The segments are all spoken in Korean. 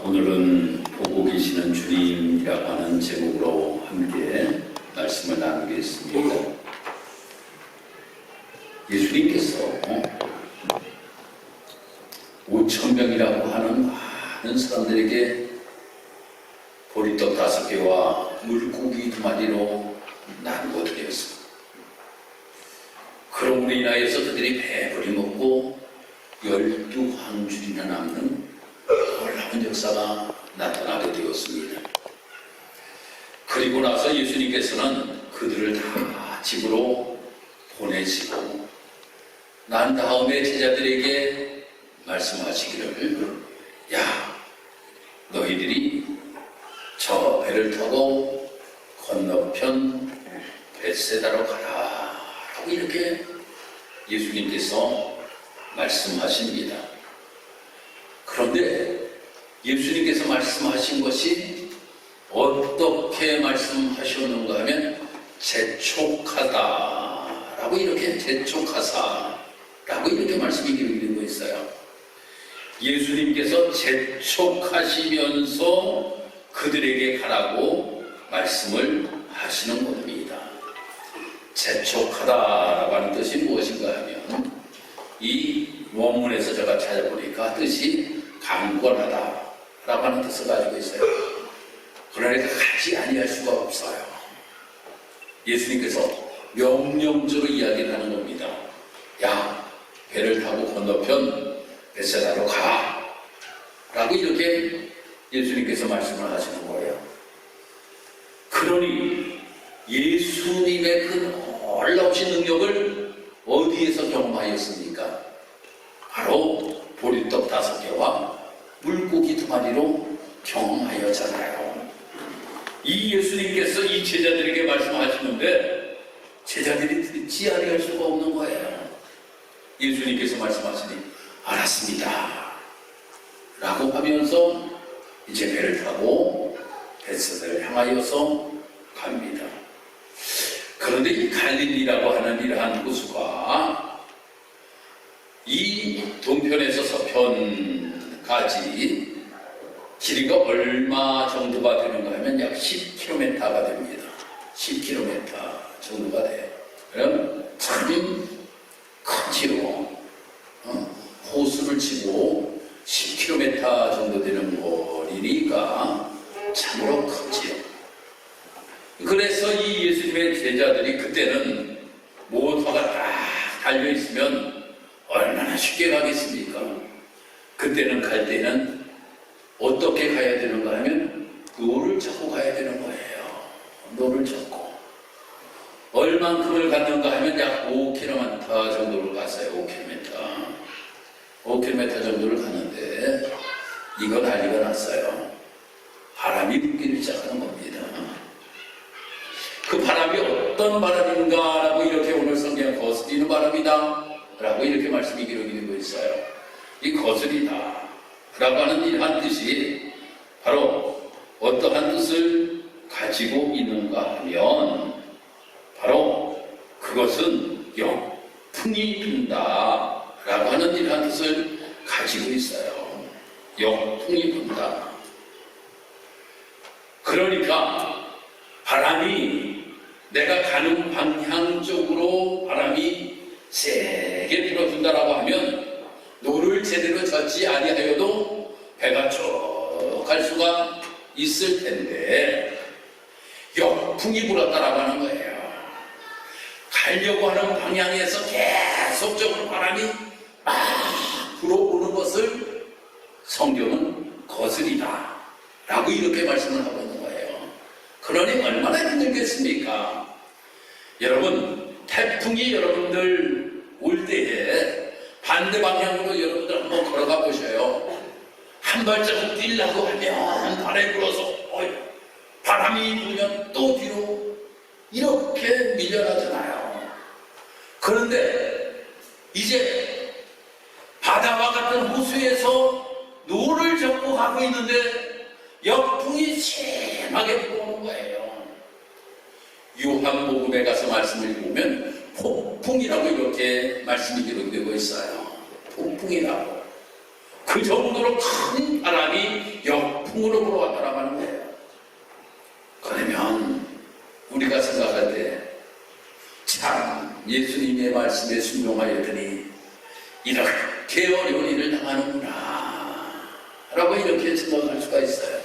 오늘은 보고 계시는 주님이라고 하는 제목으로 함께 말씀을 나누겠습니다. 예수님께서 5,000명이라고 하는 많은 사람들에게 보리떡 5개와 물고기 2마리로 나누어 드렸습니다. 그럼으로 인하여서 그들이 배불리 먹고 12광줄이나 남는 놀라운 역사가 나타나게 되었습니다. 그리고 나서 예수님께서는 그들을 다 집으로 보내시고 난 다음에 제자들에게 말씀하시기를, 야, 너희들이 저 배를 타고 건너편 벳세다로 가라 라고 이렇게 예수님께서 말씀하십니다. 그런데 예수님께서 말씀하신 것이 어떻게 말씀하셨는가 하면 재촉하다라고 이렇게 재촉하사라고 이렇게 말씀이 기록되고 있어요. 예수님께서 재촉하시면서 그들에게 가라고 말씀을 하시는 겁니다. 재촉하다라고 하는 뜻이 무엇인가 하면 이 원문에서 제가 찾아보니까 뜻이 강권하다라고 하는 뜻을 가지고 있어요. 그러니까 가지 아니할 수가 없어요. 예수님께서 명령적으로 이야기를 하는 겁니다. 야, 배를 타고 건너편 벳세다로 가 라고 이렇게 예수님께서 말씀을 하시는 거예요. 그러니 예수님의 그 놀라우신 능력을 어디에서 경험하였습니까? 바로 보리떡 5개와 물고기 2마리로 경험하였잖아요. 이 예수님께서 이 제자들에게 말씀하시는데 제자들이 듣지 아니할 수가 없는 거예요. 예수님께서 말씀하시니 알았습니다 라고 하면서 이제 배를 타고 벳세다를 향하여서 갑니다. 그런데 이 갈릴리라고 하는 이러한 호수가 이 동편에서 서편까지 길이가 얼마 정도가 되는가 하면 약 10km가 됩니다. 10km 정도가 돼요. 그럼 참 크지요. 호수를 치고 10km 정도 되는 거리니까 참으로 크지요. 그래서 이 예수님의 제자들이 그때는 모터가 딱 달려있으면 얼마나 쉽게 가겠습니까? 그때는 갈 때는 어떻게 가야 되는가 하면 노를 젓고 가야 되는 거예요. 노를 젓고. 얼만큼을 갔는가 하면 약 5km 정도를 갔어요. 5km 정도를 가는데 이거 난리가 났어요. 바람이 불기 시작하는 겁니다. 그 바람이 어떤 바람인가라고 이렇게 오늘 성경에 거스리는 바람이다 라고 이렇게 말씀이 기록이 되고 있어요. 이 거스리다 라고 하는 이러한 뜻이 바로 어떠한 뜻을 가지고 있는가 하면 바로 그것은 역풍이 분다 라고 하는 이러한 뜻을 가지고 있어요. 역풍이 분다. 그러니까 바람이 내가 가는 방향 쪽으로 바람이 세게 불어준다라고 하면 노를 제대로 젓지 아니하여도 배가 쭉 갈 수가 있을 텐데 역풍이 불었다라고 하는 거예요. 가려고 하는 방향에서 계속적으로 바람이 막 불어오는 것을 성경은 거스리다 라고 이렇게 말씀을 하고 있는 거예요. 그러니 얼마나 힘들겠습니까? 여러분, 태풍이 여러분들 올 때에 반대 방향으로 여러분들 한번 걸어가 보셔요. 한 발자국 뛰려고 하면 바람이 불어서 바람이 불면 또 뒤로 이렇게 밀려나잖아요. 그런데 이제 바다와 같은 호수에서 노를 젓고 가고 있는데 역풍이 심하게 불어오는 거예요. 요한복음에 가서 말씀을 보면 폭풍이라고 이렇게 말씀이 기록되고 있어요. 폭풍이라고. 그 정도로 큰 바람이 역 돌아왔다라고 하는 거예요. 그러면 우리가 생각할 때 참 예수님의 말씀에 순종하였더니 이렇게 어려운 일을 당하는구나 라고 이렇게 생각할 수가 있어요.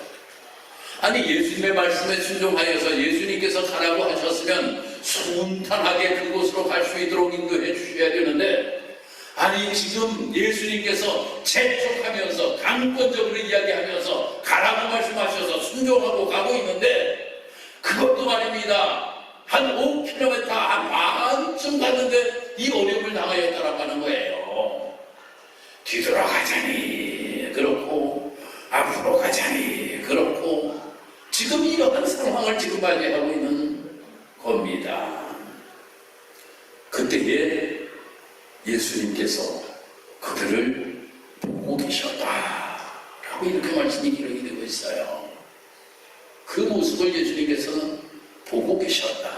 아니 예수님의 말씀에 순종하여서 예수님께서 가라고 하셨으면 순탄하게 그곳으로 갈 수 있도록 인도해 주셔야 되는데, 아니 지금 예수님께서 재촉하면서 강권적으로 이야기하면서 가라고 말씀하셔서 순종하고 가고 있는데, 그것도 말입니다. 한 5km, 한 반쯤 갔는데 이 어려움을 당하였다라고 하는 거예요. 뒤돌아가자니 그렇고 앞으로 가자니 그렇고, 지금 이러한 상황을 지금 맞이하고 있는 겁니다. 그때에 예수님께서 그들을 보고 계셨다라고 이렇게 말씀이 기록이 되고 있어요. 그 모습을 예수님께서는 보고 계셨다.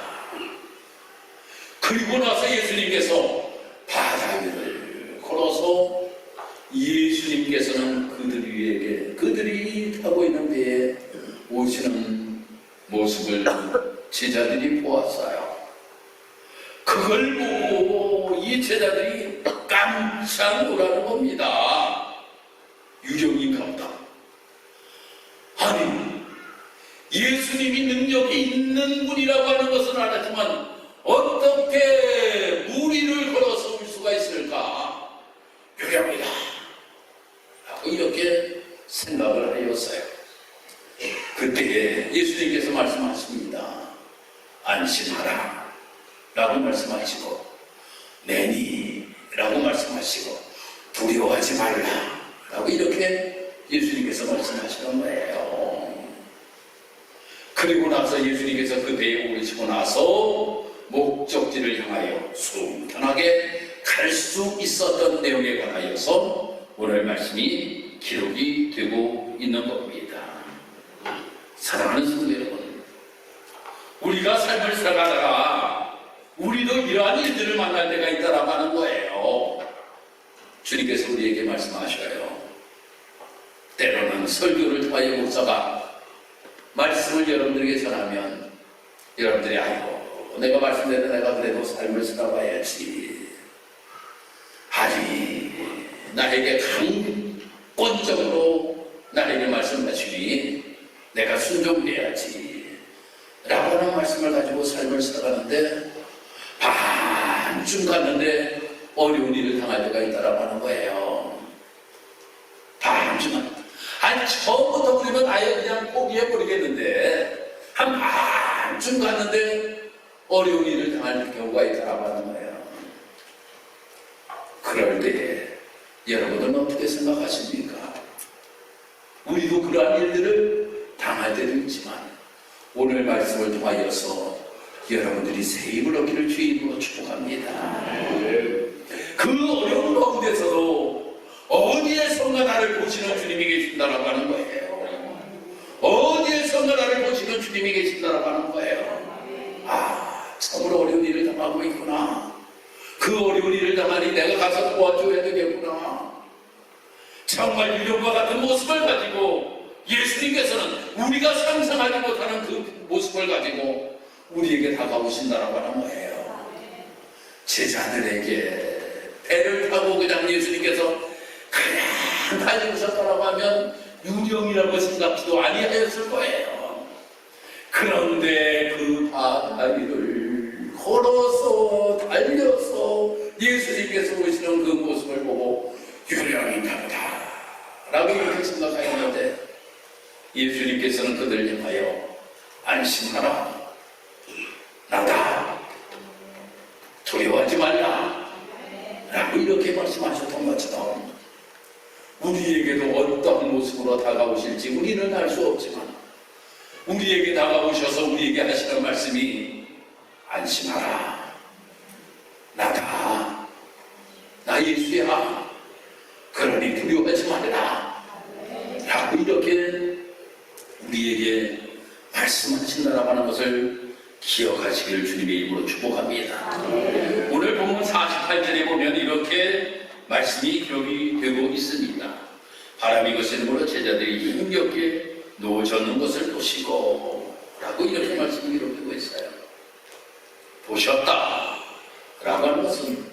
그리고 나서 예수님께서 바다 위를 걸어서 예수님께서는 그들 위에게, 그들이 타고 있는 배에 오시는 모습을 제자들이 보았어요. 그걸 보고 이 제자들이 깜짝 놀라는 겁니다. 유령인가 보다. 아니 예수님이 능력이 있는 분이라고 하는 것은 알았지만 어떻게 물 위를 걸어서 올 수가 있을까? 유령이다 라고 이렇게 생각을 하였어요. 그때에 예수님께서 말씀하십니다. 안심하라 라고 말씀하시고, 내니 라고 말씀하시고, 두려워하지 말라 라고 이렇게 예수님께서 말씀하시는 거예요. 그리고 나서 예수님께서 그 배에 오르시고 나서 목적지를 향하여 순탄하게 갈 수 있었던 내용에 관하여서 오늘 말씀이 기록이 되고 있는 겁니다. 사랑하는 성도 여러분, 우리가 삶을 살아가다가 우리도 이러한 일들을 만날 때가 있다라고 하는 거예요. 주님께서 우리에게 말씀하셔요. 때로는 설교를 통하여 목사가 말씀을 여러분들에게 전하면 여러분들이 아이고 내가 말씀대로 내가 그래도 삶을 살아봐야지, 아니 나에게 강권적으로 나에게 말씀하시니 내가 순종해야지 라고 하는 말씀을 가지고 삶을 살아가는데 반쯤 갔는데 어려운 일을 당할 때가 있다라고 하는 거예요. 반쯤은 아니 처음부터 우리는 아예 그냥 포기해버리겠는데 한 반쯤 갔는데 어려운 일을 당할 경우가 있다라고 하는 거예요. 그럴 때에 여러분들은 어떻게 생각하십니까? 우리도 그러한 일들을 당할 때도 있지만 오늘 말씀을 통하여서 여러분들이 새 힘을 얻기를 주의 이름으로 축복합니다. 그 어려운 가운데서도 어디에선가 나를 보시는 주님이 계신다라고 하는 거예요. 어디에선가 나를 보시는 주님이 계신다라고 하는 거예요. 아, 참으로 어려운 일을 당하고 있구나. 그 어려운 일을 당하니 내가 가서 도와줘야 되겠구나. 정말 유령과 같은 모습을 가지고 예수님께서는 우리가 상상하지 못하는 그 모습을 가지고 우리에게 다가오신다라고 하는 거예요. 제자들에게 배를 타고 그냥 예수님께서 그냥 달리셨다라고 하면 유령이라고 생각지도 아니하였을 거예요. 그런데 그 바다 위를 걸어서 달려서 예수님께서 오시는 그 모습을 보고 유령인가 보다 라고 이렇게 생각하였는데 예수님께서는 그들을 향하여 안심하라, 나다, 두려워하지 말라 라고 이렇게 말씀하셨던 것처럼 우리에게도 어떤 모습으로 다가오실지 우리는 알 수 없지만 우리에게 다가오셔서 우리에게 하시는 말씀이 안심하라, 나다, 나 예수야, 그러니 두려워하지 말라 라고 이렇게 우리에게 말씀하신다라고 하는 것을 기억하시기를 주님의 이름으로 축복합니다. 오늘 본문 48절에 보면 이렇게 말씀이 기록이 되고 있습니다. 바람이 거스름으로 제자들이 힘겹게 놓아졌는 것을 보시고 라고 이렇게 말씀이 기록되고 있어요. 보셨다 라고 하는 것은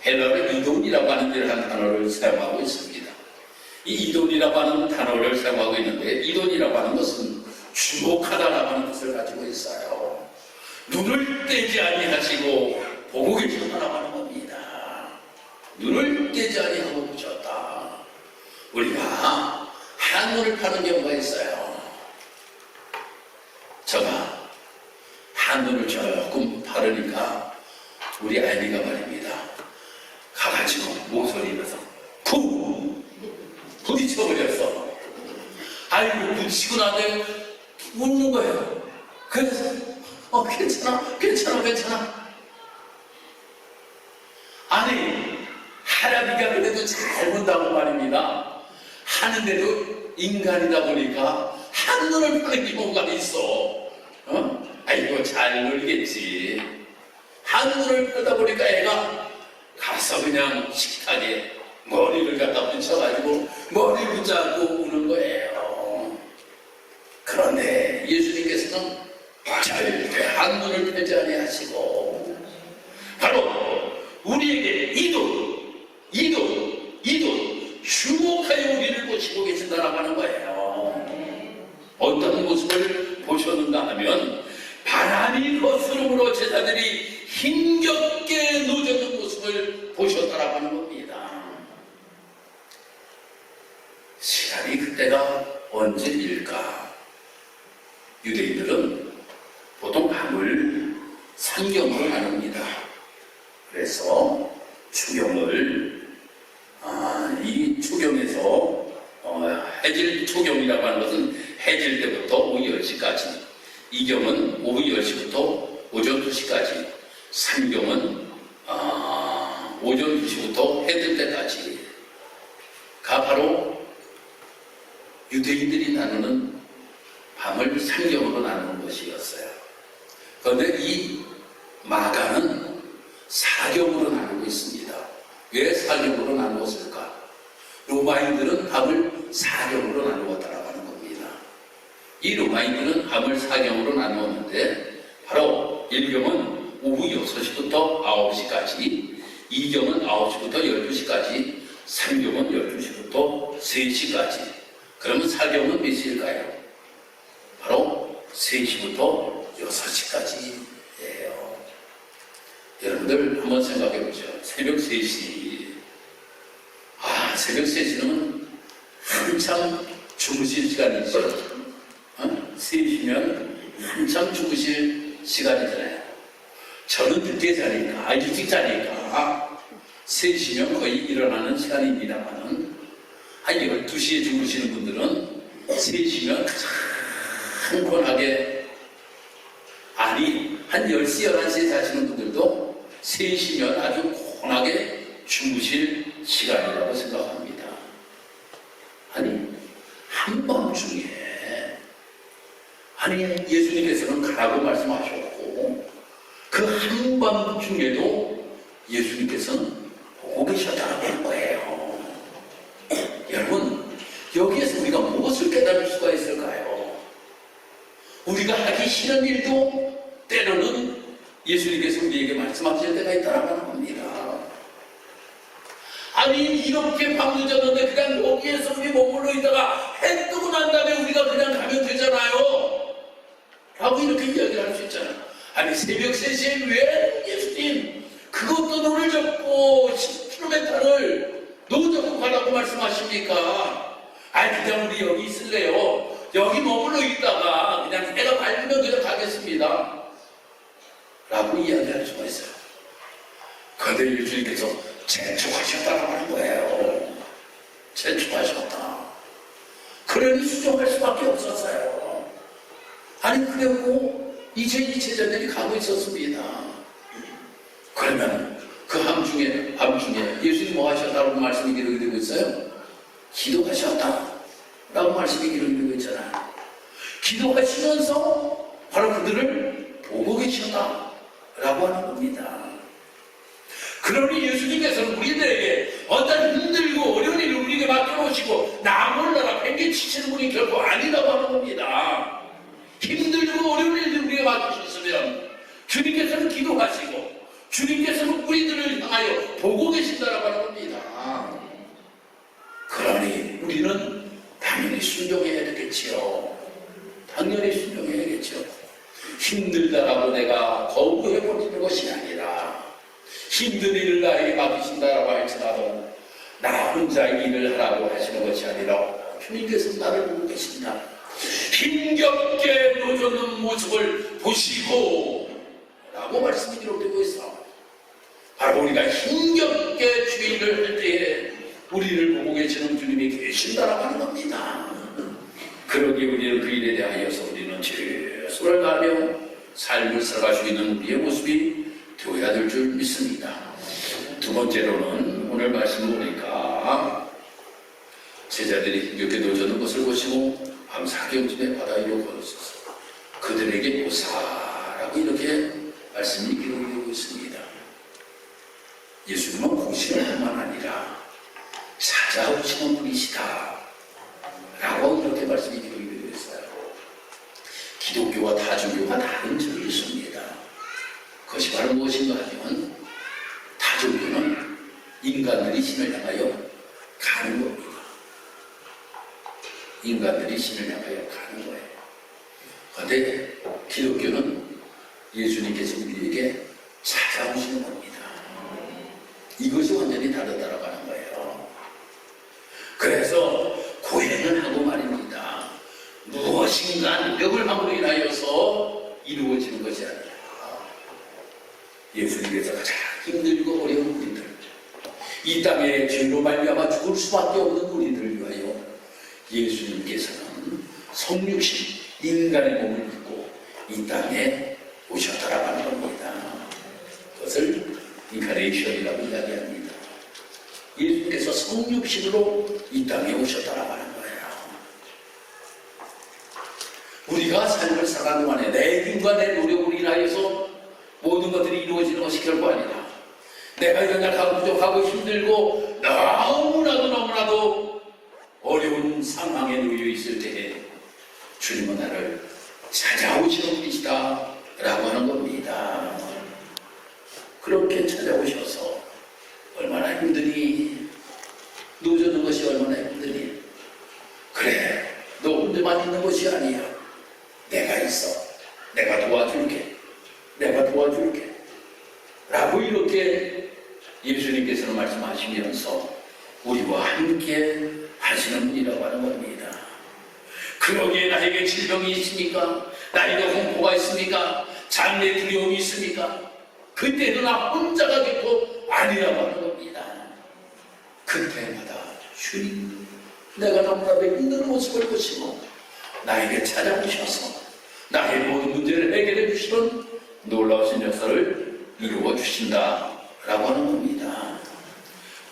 헬라어 이돈이라고 하는 이러한 단어를 사용하고 있습니다. 이 이돈이라고 하는 단어를 사용하고 있는데, 이돈이라고 하는 것은 주목하다라고 하는 뜻을 가지고 있어요. 눈을 떼지 아니하시고 보고 계셨다라고 하는 겁니다. 눈을 떼지 아니하고 보셨다. 우리가 한눈을 파는 경우가 있어요. 제가 한눈을 조금 바르니까 우리 아이가 말입니다. 가가지고 모서리에서 쿵 부딪혀버렸어. 아이고 부딪히고 나한테 웃는 거예요. 그래서 괜찮아. 아니 할아비가 그래도 잘 본다고 말입니다. 하는데도 인간이다 보니까 한눈을 파는 경우가 있어. 아이고 잘 놀겠지. 한눈을 파다 보니까 애가 가서 그냥 식탁에 머리를 갖다 붙여가지고 머리 붙잡고 우는 거예요. 그런데 예수님께서는 절대 한눈을 펴지 아니하시고 바로 우리에게 이도 주목하여 우리를 보시고 계신다라고 하는 거예요. 어떤 모습을 보셨는가 하면 바람이 거스름으로 제자들이 힘겹게 놓여진 모습을 보셨다라고 하는 겁니다. 시간이 그때가 언제일까? 유대인들은 보통 밤을 상경으로 나눕니다. 그래서 추경을 이 추경에서 해질 추경이라고 하는 것은 해질 때부터 오후 10시까지, 이경은 오후 10시부터 오전 2시까지, 삼경은 오전 2시부터 해질 때까지가 바로 유대인들이 나누는 밤을 삼경으로 나누는 것이었어요. 그런데 이 마가는 사경으로 나누고 있습니다. 왜 사경으로 나누었을까? 로마인들은 밤을 사경으로 나누었다라고 하는 겁니다. 이 로마인들은 밤을 사경으로 나누었는데 바로 1경은 오후 6시부터 9시까지, 2경은 9시부터 12시까지, 3경은 12시부터 3시까지. 그러면 4경은 몇 시일까요? 바로 3시부터 6시까지예요. 여러분들 한번 생각해 보죠. 새벽 3시. 새벽 3시는 한참 주무실 시간이죠. 3시면 한참 주무실 시간이잖아요. 저는 늦게 자니까, 일찍 자니까 3시면 거의 일어나는 시간입니다만, 한 12시에 주무시는 분들은 3시면 흥건하게, 아니 한 10시, 11시에 자시는 분들도 3시면 아주 곤하게 주무실 시간이라고 생각합니다. 아니 한밤중에 예수님께서는 가라고 말씀하셨고 그 한밤중에도 예수님께서는 보고 계셨다고 하는 거예요. 여러분, 여기에서 우리가 무엇을 깨달을 수가 있을까요? 우리가 하기 싫은 일도 때로는 예수님께서 우리에게 말씀하실 때가 있다라고 하는 겁니다. 아니 이렇게 밤늦었는데 그냥 여기에서 우리 머물러 있다가 해 뜨고 난 다음에 우리가 그냥 가면 되잖아요 라고 이렇게 이야기를 할 수 있잖아요. 아니 새벽 3시에 왜 예수님 그것도 노를 젓고 10km를 노 젓고 가라고 말씀하십니까? 아니 그냥 우리 여기 있을래요. 여기 머물러 있다가 그냥 해가 밝으면 그냥 가겠습니다 라고 이야기할 수가 있어요. 그런데 예수님께서 재촉하셨다고 하는 거예요. 재촉하셨다. 그러니 수정할 수밖에 없었어요. 아니 그래고 이제 이 제자들이 가고 있었습니다. 그러면 그 밤중에 예수님이 뭐 하셨다고 말씀이 기록이 되고 있어요? 기도하셨다 라고 말씀이 기록이 되고 있잖아요. 기도하시면서 바로 그들을 보고 계셨다 라고 하는 겁니다. 그러니 예수님께서는 우리들에게 어떤 힘들고 어려운 일을 우리에게 맡겨놓으시고 나 몰라라 팽개치시는 분이 결코 아니라고 하는 겁니다. 주님께서는 우리들을 향하여 보고 계신다라고 하는 겁니다. 그러니 우리는 당연히 순종해야 되겠지요. 당연히 순종해야겠죠. 힘들다라고 내가 거부해버리는 것이 아니라 힘든 일을 나에게 맡기신다라고 할지라도 나 혼자 일을 하라고 하시는 것이 아니라 주님께서 나를 보고 계신다. 힘겹게 노젓는 모습을 보시고 라고 말씀이 기록되고 있어. 바로 우리가 힘겹게 주의 일을 할 때에 우리를 보고 계시는 주님이 계신다라고 하는 겁니다. 그러기에 우리는 그 일에 대하여서 우리는 최선을 다하며 삶을 살아갈 수 있는 우리의 모습이 되어야 될 줄 믿습니다. 두 번째로는 오늘 말씀을 보니까 제자들이 힘겹게 노젓는 것을 보시고 밤 사경쯤에 바다 위로 걸었어서 그들에게 보사라고 이렇게 말씀이 기록되고 있습니다. 예수님은 보시는 뿐만 아니라 찾아오시는 분이시다 라고 이렇게 말씀이 기록되고 있어요. 기독교와 다중교가 다른 점이 있습니다. 그것이 바로 무엇인가 하면 다중교는 인간들이 신을 향하여 가는 겁니다. 인간들이 신을 향하여 가는 거예요. 그런데 기독교는 예수님께서 우리에게 찾아오시는 겁니다. 이것이 완전히 다르다라고 하는 거예요. 그래서 고행을 하고 말입니다. 무엇인가 노력을 함으로 인하여서 이루어지는 것이 아니라 예수님께서 가장 힘들고 어려운 우리들, 이 땅에 죄로 말미암아 죽을 수밖에 없는 우리들을 위하여 예수님께서는 성육신 인간의 몸을 입고 이 땅에 오셨다라고 하는 겁니다. 그것을 인카레이션이라고 이야기합니다. 예수님께서 성육신으로 이 땅에 오셨다라고 하는 거예요. 우리가 삶을 살아가는 동안에 내 힘과 내 노력으로 인하여서 모든 것들이 이루어지는 것이 결코 아니라 내가 연약하고 부족하고 힘들고 너무나도 어려운 상황에 놓여 있을 때에 주님은 나를 찾아오시는 분이시다 라고 하는 겁니다. 그렇게 찾아오셔서 얼마나 힘드니, 노젓는 것이 얼마나 힘드니, 그래 너 혼자만 있는 것이 아니야, 내가 있어, 내가 도와줄게 라고 이렇게 예수님께서는 말씀하시면서 우리와 함께 하시는 분이라고 하는 겁니다. 그러기에 나에게 질병이 있습니까? 나에게 공포가 있습니까? 장래 두려움이 있습니까? 그때도 나 혼자가 됐고 아니라고 하는 겁니다. 그때마다 주님, 내가 너무나도 힘든 모습을 보시고 나에게 찾아오셔서 나의 모든 문제를 해결해 주시는 놀라우신 역사를 이루어 주신다 라고 하는 겁니다.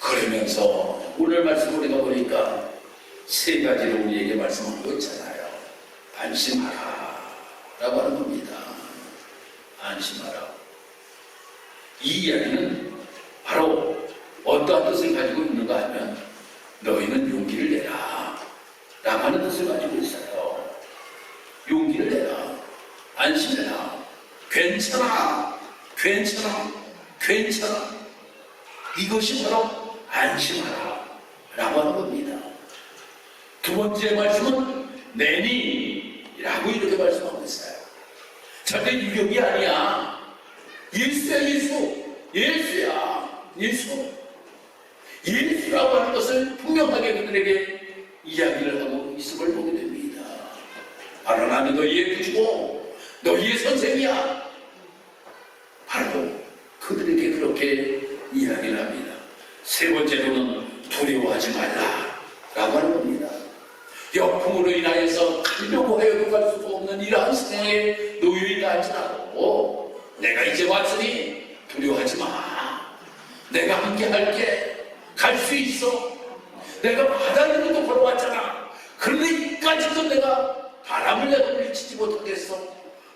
그러면서 오늘 말씀 우리가 보니까 세 가지로 우리에게 말씀하고 있잖아요. 안심하라 라고 하는 겁니다. 안심하라. 이 이야기는 바로 어떠한 뜻을 가지고 있는가 하면 너희는 용기를 내라 라고 하는 뜻을 가지고 있어요. 용기를 내라, 안심해라, 괜찮아. 이것이 바로 안심하라 라고 하는 겁니다. 두 번째 말씀은 내니 라고 이렇게 말씀하고 있어요. 절대 유격이 아니야. 예수라고 하는 것을 분명하게 그들에게 이야기를 하고 있음을 보게 됩니다. 바로 나는 너희의 구주고 너희의 선생이야. 바로 그들에게 그렇게 이야기를 합니다. 세 번째로는 두려워하지 말라 라고 하는 겁니다. 역풍으로 인하여서 가려고 하여도 갈 수가 없는 이러한 상황에 놓여있다 할지라도 내가 이제 왔으니 두려워하지 마. 내가 함께 할게. 갈 수 있어. 내가 바다에도 걸어왔잖아. 그런데 이까지도 내가 바람을 내가 물리치지 못하겠어.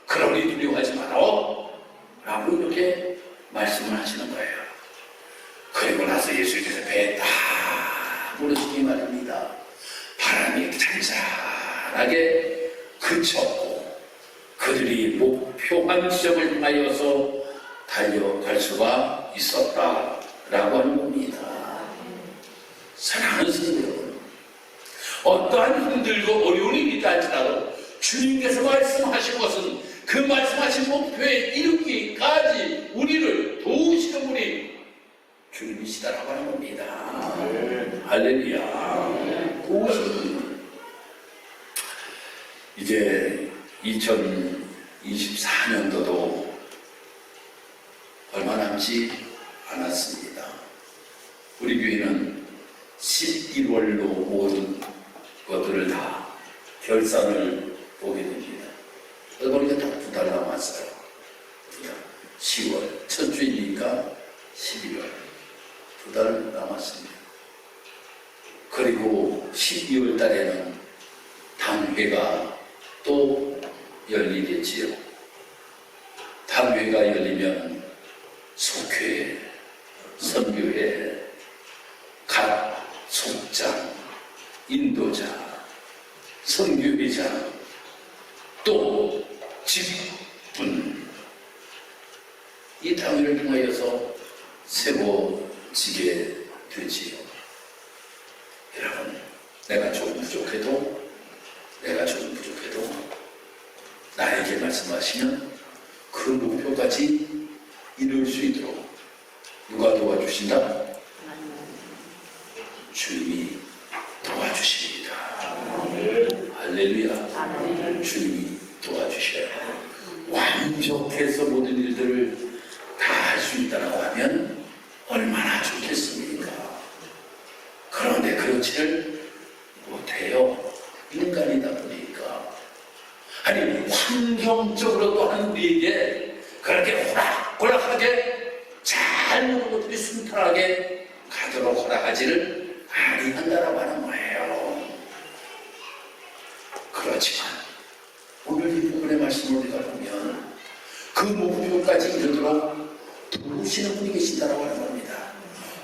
그러니 두려워하지 마라 라고 이렇게 말씀을 하시는 거예요. 그리고 나서 예수님께서 배에 딱 물으시니 말입니다. 바람이 잔잔하게 그쳤고 그들이 목표한 지점을 향하여서 달려갈 수가 있었다라고 하는 겁니다. 사랑하는 성도 여러분, 어떠한 힘들고 어려운 일이 있다 할지라도 주님께서 말씀하신 것은 그 말씀하신 목표에 이르기까지 우리를 도우시는 분이 주님이시다라고 하는 겁니다. 할렐루야. 도우시는 분. 이제 2024년도도 얼마 남지 않았습니다. 우리 교회는 11월로 모든 것들을 다 결산을 보게 됩니다. 그러니까 다 2달 남았어요. 10월 첫 주이니까 11월 2달 남았습니다. 그리고 12월 달에는 당회가 또 열리겠지요. 당회가 열리면 속회, 선교회, 각 속장, 인도자, 선교회장, 또 직분, 이 당회를 통하여서 세워지게 되지요. 여러분, 내가 조금 부족해도 나에게 말씀하시면 그 목표까지 이룰 수 있도록 누가 도와주신다? 주님이 도와주십니다. 할렐루야. 주님이 도와주셔요. 완벽해서 모든 일들을 다 할 수 있다고 하면 얼마나 좋겠습니까? 그런데 그렇지를 못해요. 인간이다 보니까. 아니, 환경적으로 또한 우리에게 그렇게 호락호락하게 잘 모든 것들이 순탄하게 가도록 허락하지를 아니한다라고 하는 거예요. 그렇지만 오늘 이 부분의 말씀을 우리가 보면 그 목표까지 이르도록 도우시는 분이 계신다라고 하는 겁니다.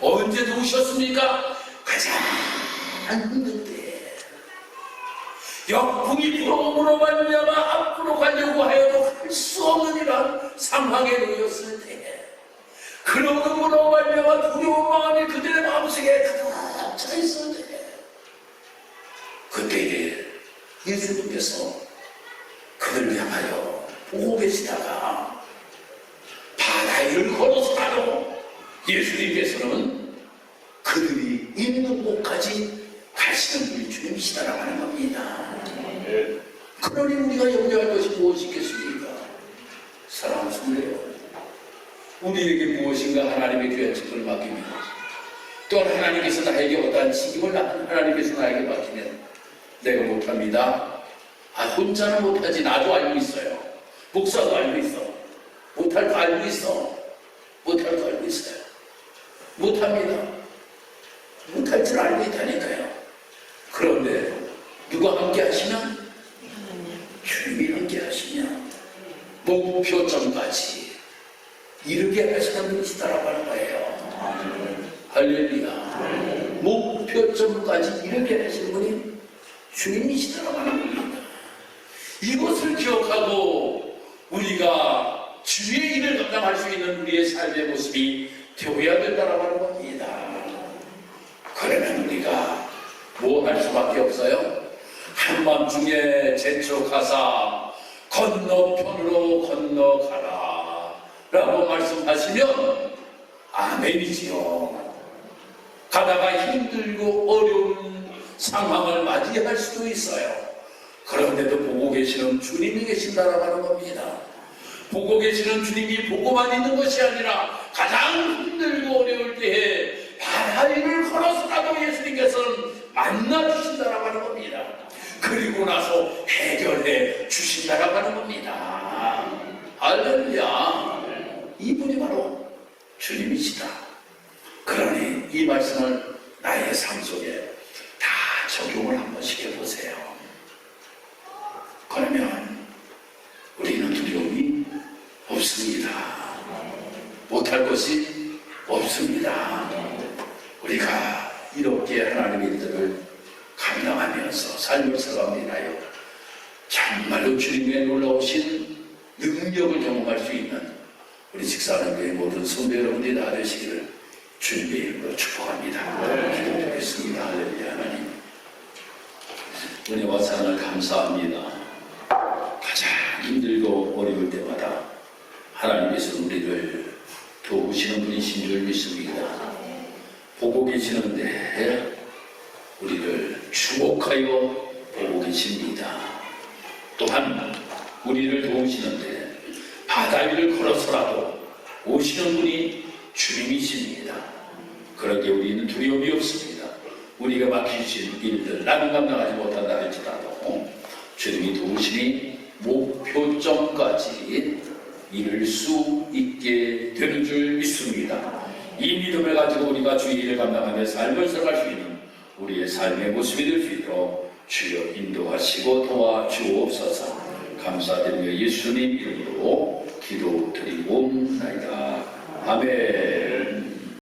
언제 도우셨습니까? 가장 힘들 때, 역풍이 불어옴으로 말미암아 앞으로 가려고 하여도 할 수 없는 이러한 상황에 놓였을 때, 그러므로 말미암아 두려운 마음이 그들의 마음속에 가득 차 있을 때, 그때에 예수님께서 그들을 향하여 보고 계시다가 바다를 걸어서라도 예수님께서는 그들이 있는 곳까지 가시는 분이 주님이시다라고 하는 겁니다. 그러니 우리가 염려할 것이 무엇이겠습니까? 사랑하는 성도요, 우리에게 무엇인가 하나님의 귀한 책을 맡기면, 또한 하나님께서 나에게 어떠한 책임을 하나님께서 나에게 맡기면 내가 못합니다. 혼자는 못하지. 나도 알고 있어요. 목사도 알고 있어. 못할 거 알고 있어. 못할 거 알고 있어요. 못합니다. 못할 줄 알고 있다니까요. 그런데 누가 함께 하시면? 주님이 함께 하시면 목표점까지 이르게 하시는 분이시다라고 하는 거예요. 할렐루야. 목표점까지 이르게 하시는 분이 주님이시다라고 하는 겁니다. 이것을 기억하고 우리가 주의 일을 감당할 수 있는 우리의 삶의 모습이 되어야 된다라고 하는 겁니다. 그러면 우리가 뭐 할 수밖에 없어요? 한밤중에 재촉하사 건너편으로 건너가라 라고 말씀하시면 아멘이지요. 가다가 힘들고 어려운 상황을 맞이할 수도 있어요. 그런데도 보고 계시는 주님이 계신다라고 하는 겁니다. 보고 계시는 주님이 보고만 있는 것이 아니라 가장 힘들고 어려울 때에 바다 위를 걸어서라도 예수님께서는 만나 주신다라고 하는 겁니다. 그리고 나서 해결해 주신다라고 하는 겁니다. 할렐루야. 이분이 바로 주님이시다. 그러니 이 말씀을 나의 삶 속에 다 적용을 한 번씩 해보세요. 그러면 우리는 두려움이 없습니다. 못할 것이 없습니다. 우리가 이렇게 하나님의 일들을 감당하면서 삶을 살아가며 정말로 주님의 놀라우신 능력을 경험할 수 있는 우리 직사하는 모든 성도 여러분들이 다 되시기를 주님의 이름으로 축복합니다. 기도드리겠습니다. 할렐루야. 하나님 은혜와 사랑을 감사합니다. 가장 힘들고 어려울 때마다 하나님께서 우리를 도우시는 분이신 줄 믿습니다. 보고 계시는데 우리를 주목하여 보고 계십니다. 또한 우리를 도우시는데 바다 위를 걸어서라도 오시는 분이 주님이십니다. 그런데 우리는 두려움이 없습니다. 우리가 맡기신 일들 나는 감당하지 못한다 할지라도 주님이 도우시니 목표점까지 이룰 수 있게 되는 줄 믿습니다. 이 믿음을 가지고 우리가 주의 일을 감당하며 삶을 살아갈 수 있는 우리의 삶의 모습이 될 수 있도록 주여 인도하시고 도와주옵소서. 감사드리며 예수님 이름으로 기도드리옵나이다. 아멘.